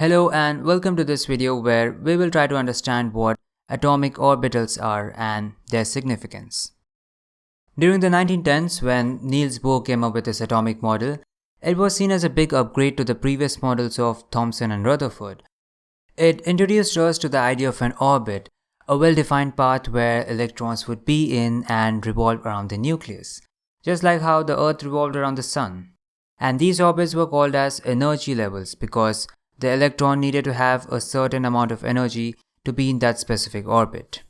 Hello and welcome to this video where we will try to understand what atomic orbitals are and their significance. During the 1910s, when Niels Bohr came up with his atomic model, it was seen as a big upgrade to the previous models of Thomson and Rutherford. It introduced us to the idea of an orbit, a well-defined path where electrons would be in and revolve around the nucleus, just like how the Earth revolved around the Sun. And these orbits were called as energy levels because the electron needed to have a certain amount of energy to be in that specific orbit.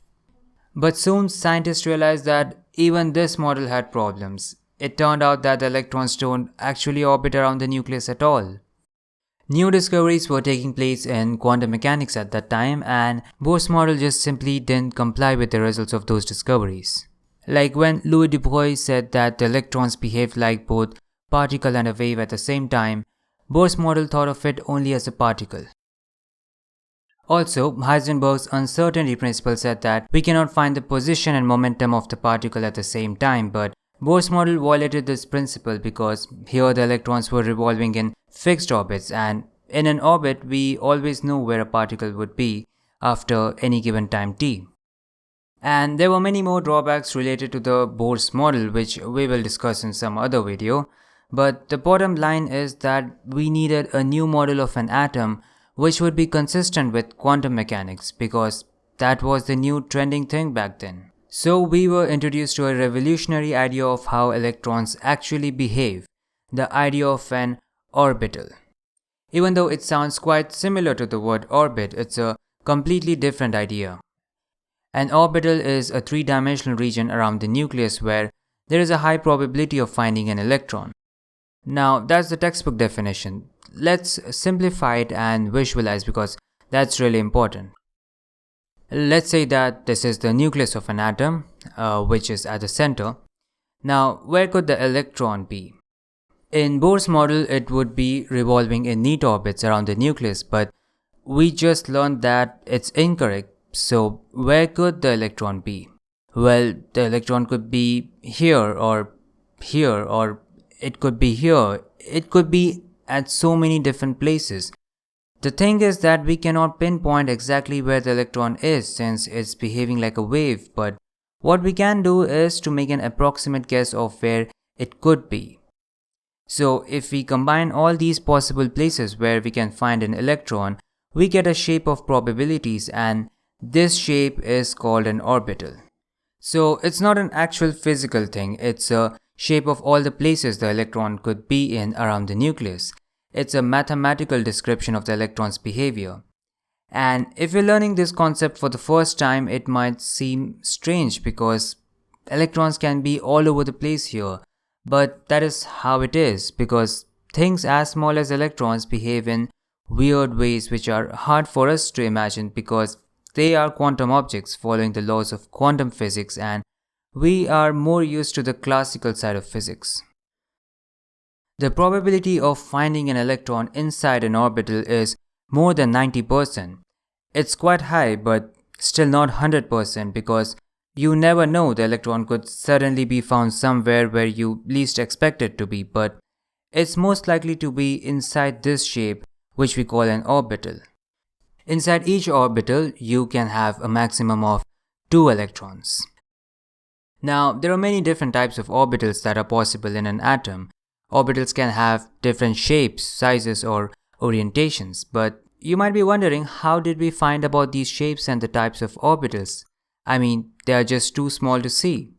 But soon scientists realized that even this model had problems. It turned out that the electrons don't actually orbit around the nucleus at all. New discoveries were taking place in quantum mechanics at that time, and Bohr's model just simply didn't comply with the results of those discoveries. Like when Louis de Broglie said that the electrons behaved like both particle and a wave at the same time, Bohr's model thought of it only as a particle. Also, Heisenberg's uncertainty principle said that we cannot find the position and momentum of the particle at the same time, but Bohr's model violated this principle because here the electrons were revolving in fixed orbits, and in an orbit we always know where a particle would be after any given time t. And there were many more drawbacks related to the Bohr's model which we will discuss in some other video. But the bottom line is that we needed a new model of an atom which would be consistent with quantum mechanics because that was the new trending thing back then. So we were introduced to a revolutionary idea of how electrons actually behave, the idea of an orbital. Even though it sounds quite similar to the word orbit, it's a completely different idea. An orbital is a three-dimensional region around the nucleus where there is a high probability of finding an electron. Now that's the textbook definition. Let's simplify it and visualize because that's really important. Let's say that this is the nucleus of an atom, which is at the center. Now where could the electron be? In Bohr's model it would be revolving in neat orbits around the nucleus, but we just learned that it's incorrect. So where could the electron be? Well, the electron could be here or here, or it could be here, it could be at so many different places. The thing is that we cannot pinpoint exactly where the electron is since it's behaving like a wave, but what we can do is to make an approximate guess of where it could be. So if we combine all these possible places where we can find an electron, we get a shape of probabilities, and this shape is called an orbital. So it's not an actual physical thing, it's a shape of all the places the electron could be in around the nucleus. It's a mathematical description of the electron's behavior. And if you're learning this concept for the first time, it might seem strange because electrons can be all over the place here. But that is how it is because things as small as electrons behave in weird ways which are hard for us to imagine because they are quantum objects following the laws of quantum physics, and we are more used to the classical side of physics. The probability of finding an electron inside an orbital is more than 90%. It's quite high, but still not 100% because you never know, the electron could suddenly be found somewhere where you least expect it to be, but it's most likely to be inside this shape which we call an orbital. Inside each orbital, you can have a maximum of 2 electrons. Now, there are many different types of orbitals that are possible in an atom. Orbitals can have different shapes, sizes, or orientations, but you might be wondering, how did we find about these shapes and the types of orbitals? I mean, they are just too small to see.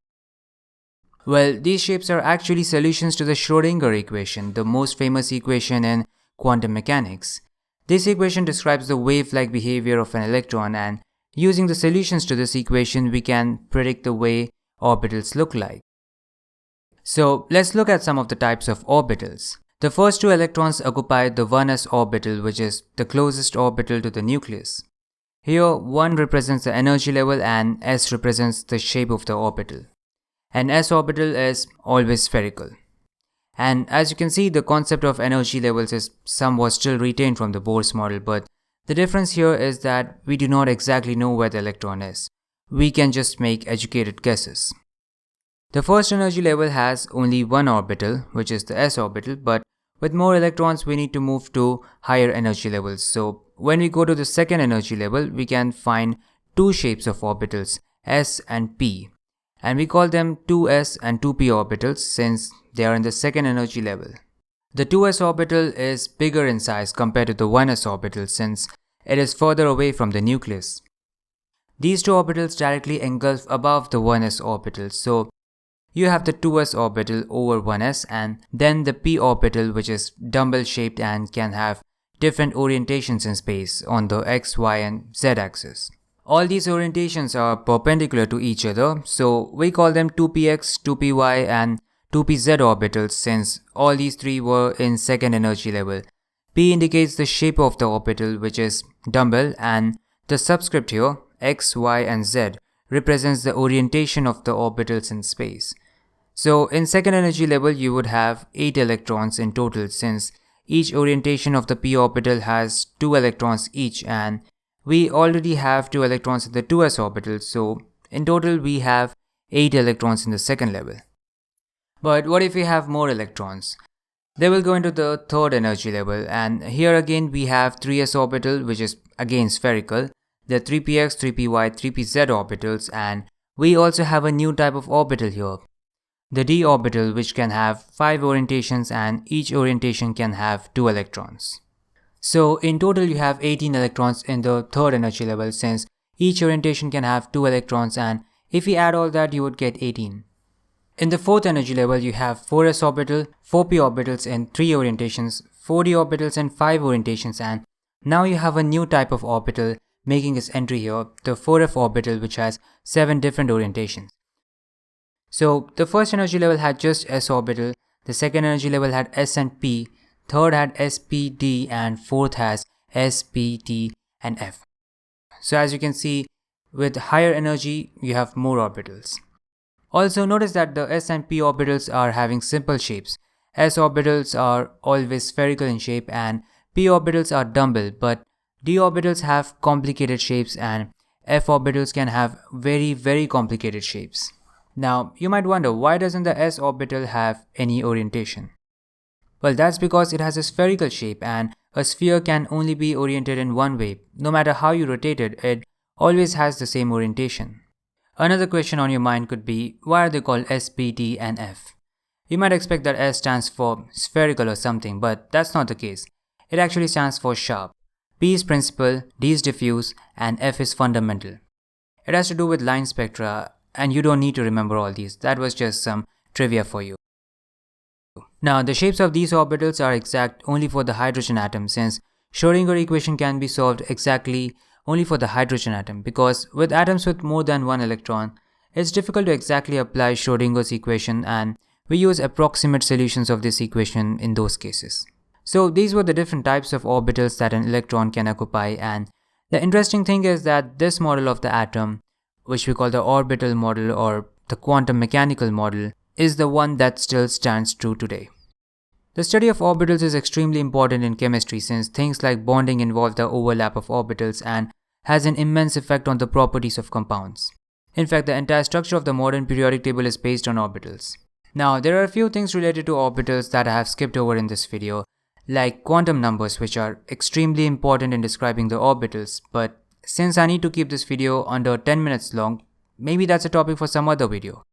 Well, these shapes are actually solutions to the Schrodinger equation, the most famous equation in quantum mechanics. This equation describes the wave-like behavior of an electron, and using the solutions to this equation, we can predict the way orbitals look like. So let's look at some of the types of orbitals. The first 2 electrons occupy the 1s orbital, which is the closest orbital to the nucleus. Here 1 represents the energy level and s represents the shape of the orbital. An s orbital is always spherical. And as you can see, the concept of energy levels is somewhat still retained from the Bohr's model, but the difference here is that we do not exactly know where the electron is. We can just make educated guesses. The first energy level has only one orbital, which is the s orbital, but With more electrons, we need to move to higher energy levels. So when we go to the second energy level, we can find two shapes of orbitals, s and p. And we call them 2s and 2p orbitals since they are in the second energy level. The 2s orbital is bigger in size compared to the 1s orbital since it is further away from the nucleus. These two orbitals directly engulf above the 1s orbital, so you have the 2s orbital over 1s and then the p orbital, which is dumbbell shaped and can have different orientations in space on the x, y and z axis. All these orientations are perpendicular to each other, so we call them 2px, 2py and 2pz orbitals since all these three were in second energy level. P indicates the shape of the orbital, which is dumbbell, and the subscript here, x, y and z, represents the orientation of the orbitals in space. So in second energy level you would have 8 electrons in total since each orientation of the p orbital has 2 electrons each, and we already have 2 electrons in the 2s orbital, so in total we have 8 electrons in the second level. But what if we have more electrons? They will go into the third energy level, and here again we have 3s orbital, which is again spherical, the 3px, 3py, 3pz orbitals, and we also have a new type of orbital here, the d orbital, which can have 5 orientations and each orientation can have 2 electrons. So in total you have 18 electrons in the third energy level since each orientation can have 2 electrons, and if we add all that you would get 18. In the fourth energy level you have 4s orbital, 4p orbitals in 3 orientations, 4d orbitals in 5 orientations, and now you have a new type of orbital making its entry here, the 4f orbital, which has 7 different orientations. So the first energy level had just s orbital, the second energy level had s and p, third had s, p, d, and fourth has s, p, t and f. So as you can see, with higher energy you have more orbitals. Also notice that the s and p orbitals are having simple shapes. S orbitals are always spherical in shape and p orbitals are dumbbell, but d orbitals have complicated shapes and f orbitals can have very complicated shapes. Now you might wonder, why doesn't the s orbital have any orientation? Well, that's because it has a spherical shape and a sphere can only be oriented in one way. No matter how you rotate it, it always has the same orientation. Another question on your mind could be, why are they called S, P, T and F? You might expect that S stands for spherical or something, but that's not the case. It actually stands for sharp. P is principal, D is diffuse, and F is fundamental. It has to do with line spectra, and you don't need to remember all these. That was just some trivia for you. Now, the shapes of these orbitals are exact only for the hydrogen atom, since Schrodinger equation can be solved exactly only for the hydrogen atom, because with atoms with more than one electron, it's difficult to exactly apply Schrodinger's equation, and we use approximate solutions of this equation in those cases. So these were the different types of orbitals that an electron can occupy, and the interesting thing is that this model of the atom, which we call the orbital model or the quantum mechanical model, is the one that still stands true today. The study of orbitals is extremely important in chemistry since things like bonding involve the overlap of orbitals and has an immense effect on the properties of compounds. In fact, the entire structure of the modern periodic table is based on orbitals. Now, there are a few things related to orbitals that I have skipped over in this video, like quantum numbers, which are extremely important in describing the orbitals, but since I need to keep this video under 10 minutes long, maybe that's a topic for some other video.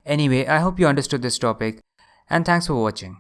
Anyway, I hope you understood this topic, and thanks for watching.